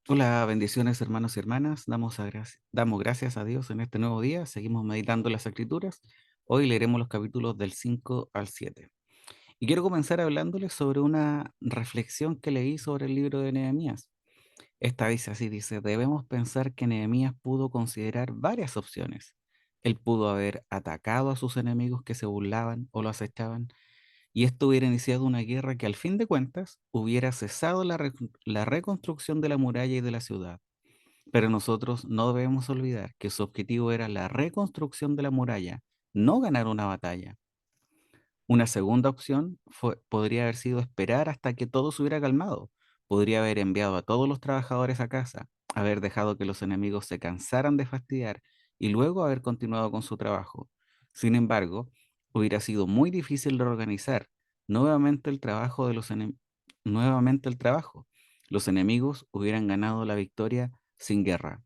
Hola, bendiciones hermanos y hermanas. Damos gracias a Dios en este nuevo día. Seguimos meditando las Escrituras. Hoy leeremos los capítulos del 5 al 7. Y quiero comenzar hablándoles sobre una reflexión que leí sobre el libro de Nehemías. Esta dice así, dice, debemos pensar que Nehemías pudo considerar varias opciones. Él pudo haber atacado a sus enemigos que se burlaban o lo acechaban, y esto hubiera iniciado una guerra que al fin de cuentas hubiera cesado la reconstrucción de la muralla y de la ciudad. Pero nosotros no debemos olvidar que su objetivo era la reconstrucción de la muralla, no ganar una batalla. Una segunda opción podría haber sido esperar hasta que todo se hubiera calmado. Podría haber enviado a todos los trabajadores a casa, haber dejado que los enemigos se cansaran de fastidiar y luego haber continuado con su trabajo. Sin embargo, hubiera sido muy difícil de organizar nuevamente el trabajo nuevamente el trabajo. Los enemigos hubieran ganado la victoria sin guerra.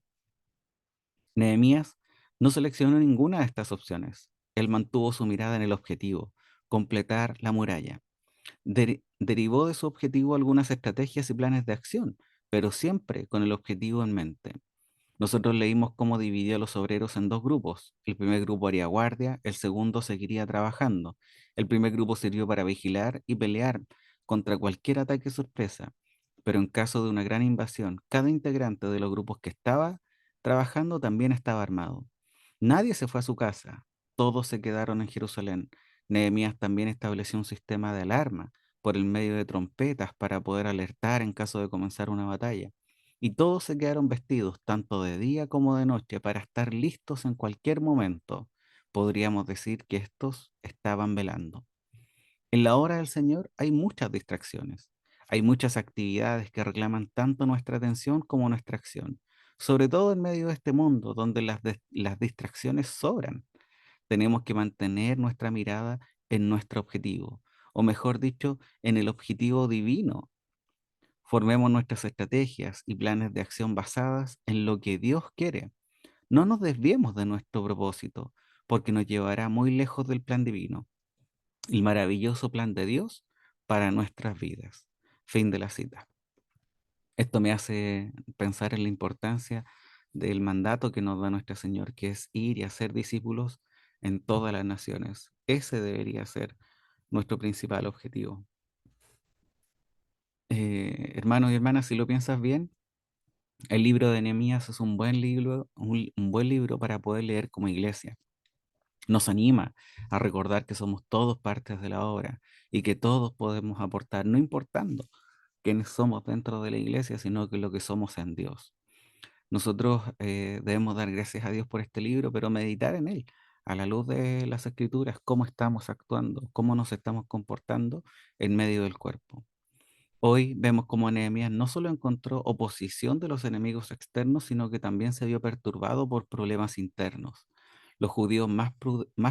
Nehemías no seleccionó ninguna de estas opciones. Él mantuvo su mirada en el objetivo, completar la muralla. Derivó de su objetivo algunas estrategias y planes de acción, pero siempre con el objetivo en mente. Nosotros leímos cómo dividió a los obreros en dos grupos. El primer grupo haría guardia, el segundo seguiría trabajando. El primer grupo sirvió para vigilar y pelear contra cualquier ataque sorpresa, pero en caso de una gran invasión, cada integrante de los grupos que estaba trabajando también estaba armado. Nadie se fue a su casa, todos se quedaron en Jerusalén. Nehemías también estableció un sistema de alarma por el medio de trompetas para poder alertar en caso de comenzar una batalla, y todos se quedaron vestidos tanto de día como de noche para estar listos en cualquier momento. Podríamos decir que estos estaban velando. En la hora del Señor hay muchas distracciones, hay muchas actividades que reclaman tanto nuestra atención como nuestra acción, sobre todo en medio de este mundo donde las distracciones sobran. Tenemos que mantener nuestra mirada en nuestro objetivo, o mejor dicho, en el objetivo divino. Formemos nuestras estrategias y planes de acción basadas en lo que Dios quiere. No nos desviemos de nuestro propósito, porque nos llevará muy lejos del plan divino, el maravilloso plan de Dios para nuestras vidas. Fin de la cita. Esto me hace pensar en la importancia del mandato que nos da nuestro Señor, que es ir y hacer discípulos en todas las naciones. Ese debería ser nuestro principal objetivo. Hermanos y hermanas, si lo piensas bien, el libro de Nehemías es un buen libro, un buen libro para poder leer como iglesia. Nos anima a recordar que somos todos partes de la obra y que todos podemos aportar, no importando quiénes somos dentro de la iglesia, sino que lo que somos en Dios. Nosotros debemos dar gracias a Dios por este libro, pero meditar en él, a la luz de las escrituras, cómo estamos actuando, cómo nos estamos comportando en medio del cuerpo. Hoy vemos cómo Nehemías no solo encontró oposición de los enemigos externos, sino que también se vio perturbado por problemas internos. Los judíos más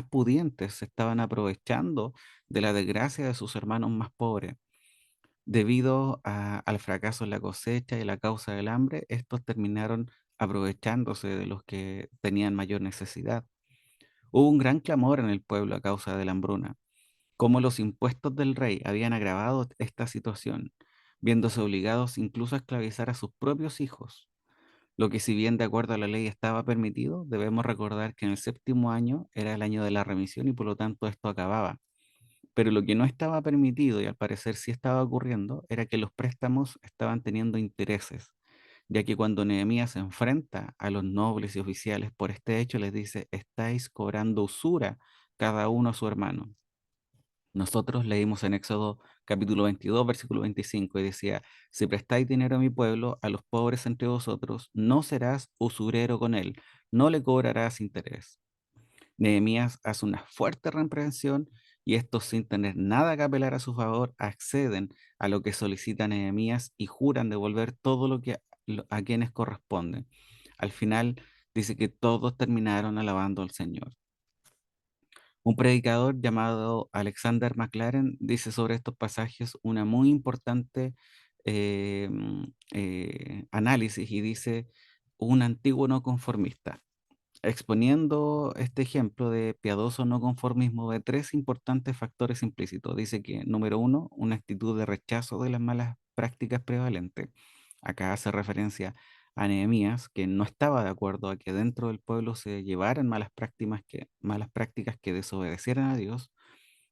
pudientes se estaban aprovechando de la desgracia de sus hermanos más pobres. Debido al fracaso en la cosecha y la causa del hambre, estos terminaron aprovechándose de los que tenían mayor necesidad. Hubo un gran clamor en el pueblo a causa de la hambruna, cómo los impuestos del rey habían agravado esta situación, viéndose obligados incluso a esclavizar a sus propios hijos. Lo que, si bien de acuerdo a la ley estaba permitido, debemos recordar que en el séptimo año era el año de la remisión y por lo tanto esto acababa. Pero lo que no estaba permitido, y al parecer sí estaba ocurriendo, era que los préstamos estaban teniendo intereses, ya que cuando Nehemías se enfrenta a los nobles y oficiales por este hecho, les dice: estáis cobrando usura cada uno a su hermano. Nosotros leímos en Éxodo capítulo 22, versículo 25, y decía: si prestáis dinero a mi pueblo, a los pobres entre vosotros, no serás usurero con él, no le cobrarás interés. Nehemías hace una fuerte reprensión, y estos, sin tener nada que apelar a su favor, acceden a lo que solicita Nehemías y juran devolver todo a quienes corresponden. Al final dice que todos terminaron alabando al Señor. Un predicador llamado Alexander McLaren dice sobre estos pasajes una muy importante análisis, y dice: un antiguo no conformista, exponiendo este ejemplo de piadoso no conformismo de tres importantes factores implícitos. Dice que, número uno, una actitud de rechazo de las malas prácticas prevalentes. Acá hace referencia a Nehemías, que no estaba de acuerdo a que dentro del pueblo se llevaran malas prácticas que desobedecieran a Dios.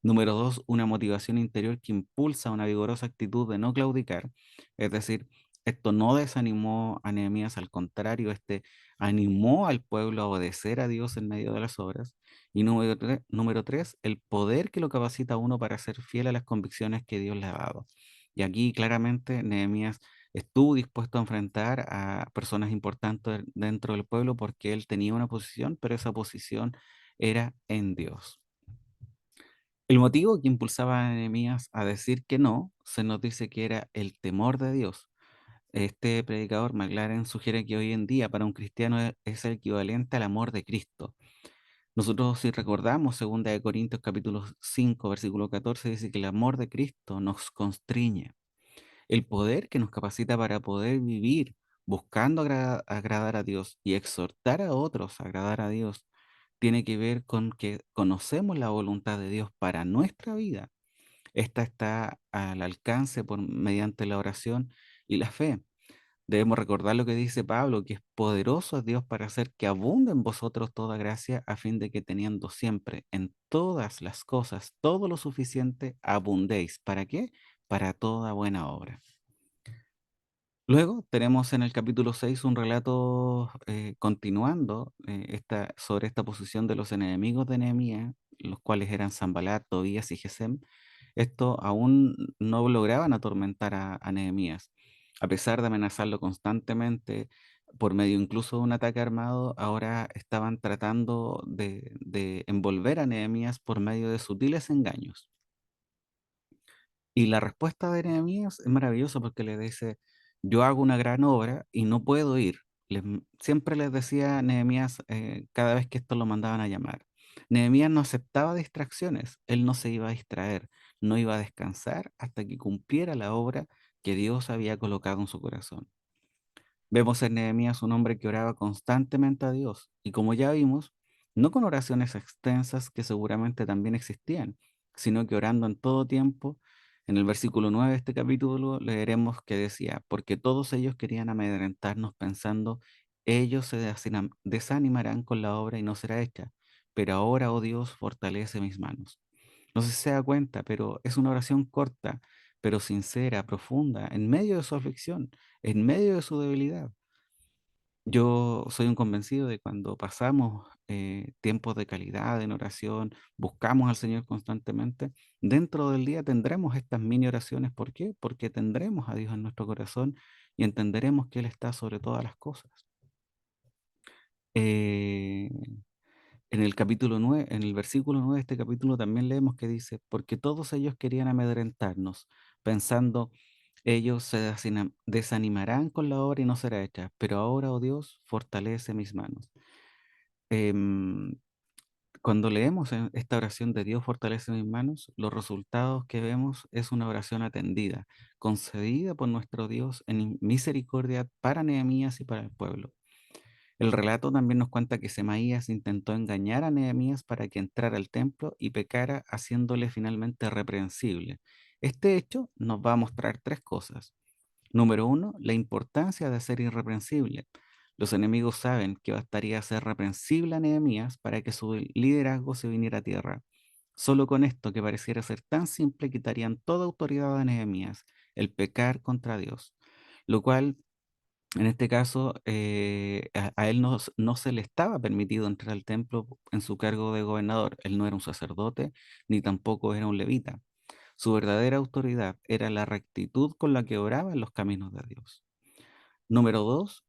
Número dos, una motivación interior que impulsa una vigorosa actitud de no claudicar. Es decir, esto no desanimó a Nehemías, al contrario, este animó al pueblo a obedecer a Dios en medio de las obras. Y número tres, el poder que lo capacita a uno para ser fiel a las convicciones que Dios le ha dado. Y aquí claramente Nehemías estuvo dispuesto a enfrentar a personas importantes dentro del pueblo porque él tenía una posición, pero esa posición era en Dios. El motivo que impulsaba a Nehemías a decir que no, se nos dice que era el temor de Dios. Este predicador, McLaren, sugiere que hoy en día para un cristiano es el equivalente al amor de Cristo. Nosotros, si recordamos, 2 Corintios capítulo 5 versículo 14 dice que el amor de Cristo nos constriñe. El poder que nos capacita para poder vivir buscando agradar a Dios y exhortar a otros a agradar a Dios tiene que ver con que conocemos la voluntad de Dios para nuestra vida. Esta está al alcance mediante la oración y la fe. Debemos recordar lo que dice Pablo, que es poderoso es Dios para hacer que abunde en vosotros toda gracia, a fin de que teniendo siempre en todas las cosas todo lo suficiente, abundéis. ¿Para qué? Para toda buena obra. Luego tenemos en el capítulo 6 un relato continuando sobre esta posición de los enemigos de Nehemías, los cuales eran Sanbalat, Tobías y Gesem. Esto aún no lograban atormentar a Nehemías. A pesar de amenazarlo constantemente, por medio incluso de un ataque armado, ahora estaban tratando de envolver a Nehemías por medio de sutiles engaños. Y la respuesta de Nehemías es maravillosa porque le dice, yo hago una gran obra y no puedo ir. Siempre les decía a Nehemías cada vez que esto lo mandaban a llamar. Nehemías no aceptaba distracciones, él no se iba a distraer, no iba a descansar hasta que cumpliera la obra que Dios había colocado en su corazón. Vemos en Nehemías un hombre que oraba constantemente a Dios y como ya vimos, no con oraciones extensas que seguramente también existían, sino que orando en todo tiempo. En el versículo 9 de este capítulo leeremos que decía, porque todos ellos querían amedrentarnos pensando, ellos se desanimarán con la obra y no será hecha, pero ahora, oh Dios, fortalece mis manos. No sé si se da cuenta, pero es una oración corta, pero sincera, profunda, en medio de su aflicción, en medio de su debilidad. Yo soy un convencido de cuando pasamos tiempos de calidad en oración, buscamos al Señor constantemente, dentro del día tendremos estas mini oraciones. ¿Por qué? Porque tendremos a Dios en nuestro corazón y entenderemos que Él está sobre todas las cosas. Eh, en el capítulo 9, en el versículo 9 de este capítulo también leemos que dice, porque todos ellos querían amedrentarnos, pensando, ellos se desanimarán con la obra y no será hecha, pero ahora, oh Dios, fortalece mis manos. Em, Cuando leemos esta oración de Dios fortalece mis manos, los resultados que vemos es una oración atendida, concedida por nuestro Dios en misericordia para Nehemías y para el pueblo. El relato también nos cuenta que Semaías intentó engañar a Nehemías para que entrara al templo y pecara, haciéndole finalmente reprensible. Este hecho nos va a mostrar tres cosas. Número uno, la importancia de ser irreprensible. Los enemigos saben que bastaría ser reprensible a Nehemías para que su liderazgo se viniera a tierra. Solo con esto, que pareciera ser tan simple, quitarían toda autoridad a Nehemías, el pecar contra Dios, lo cual en este caso, a él no se le estaba permitido entrar al templo en su cargo de gobernador. Él no era un sacerdote, ni tampoco era un levita. Su verdadera autoridad era la rectitud con la que oraba en los caminos de Dios. Número dos,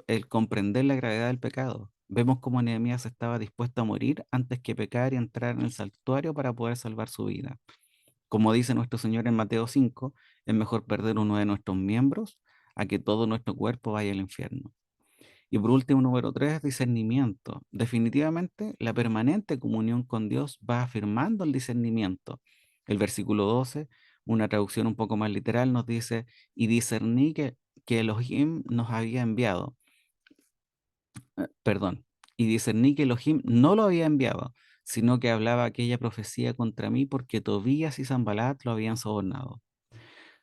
el comprender la gravedad del pecado. Vemos cómo Nehemías estaba dispuesto a morir antes que pecar y entrar en el santuario para poder salvar su vida. Como dice nuestro Señor en Mateo 5, es mejor perder uno de nuestros miembros a que todo nuestro cuerpo vaya al infierno. Y por último, número tres, discernimiento. Definitivamente, la permanente comunión con Dios va afirmando el discernimiento. El versículo 12, una traducción un poco más literal, nos dice, y discerní que Elohim nos había enviado. Perdón, y discerní que Elohim no lo había enviado, sino que hablaba aquella profecía contra mí porque Tobías y Sanbalat lo habían sobornado.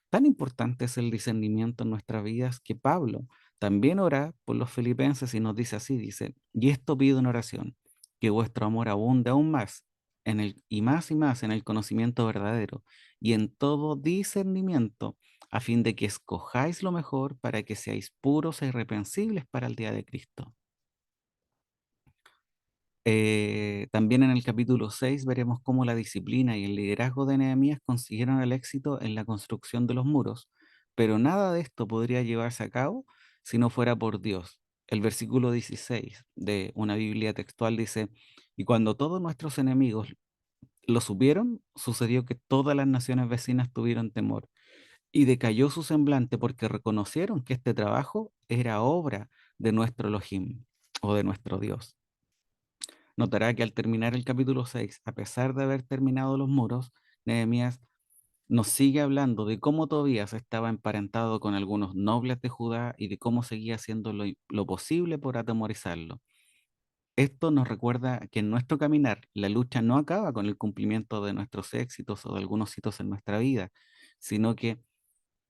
Tan importante es el discernimiento en nuestras vidas que Pablo también ora por los filipenses y nos dice así, dice, y esto pido en oración, que vuestro amor abunde aún más y más en el conocimiento verdadero y en todo discernimiento, a fin de que escojáis lo mejor para que seáis puros e irreprensibles para el día de Cristo. También en el capítulo 6 veremos cómo la disciplina y el liderazgo de Nehemías consiguieron el éxito en la construcción de los muros, pero nada de esto podría llevarse a cabo si no fuera por Dios. El versículo 16 de una Biblia textual dice, y cuando todos nuestros enemigos lo supieron, sucedió que todas las naciones vecinas tuvieron temor y decayó su semblante porque reconocieron que este trabajo era obra de nuestro Elohim o de nuestro Dios. Notará que al terminar el capítulo 6, a pesar de haber terminado los muros, Nehemías nos sigue hablando de cómo Tobías estaba emparentado con algunos nobles de Judá y de cómo seguía haciendo lo posible por atemorizarlo. Esto nos recuerda que en nuestro caminar la lucha no acaba con el cumplimiento de nuestros éxitos o de algunos hitos en nuestra vida, sino que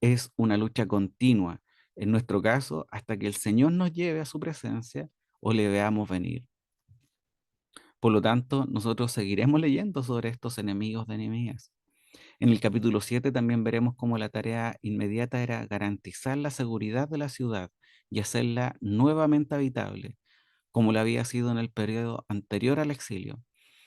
es una lucha continua, en nuestro caso, hasta que el Señor nos lleve a su presencia o le veamos venir. Por lo tanto, nosotros seguiremos leyendo sobre estos enemigos de Nehemías. En el capítulo 7 también veremos cómo la tarea inmediata era garantizar la seguridad de la ciudad y hacerla nuevamente habitable, como lo había sido en el periodo anterior al exilio.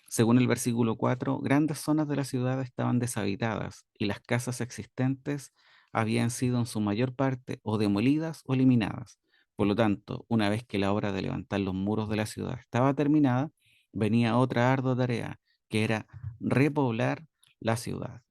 Según el versículo 4, grandes zonas de la ciudad estaban deshabitadas y las casas existentes habían sido en su mayor parte o demolidas o eliminadas. Por lo tanto, una vez que la obra de levantar los muros de la ciudad estaba terminada, venía otra ardua tarea, que era repoblar la ciudad.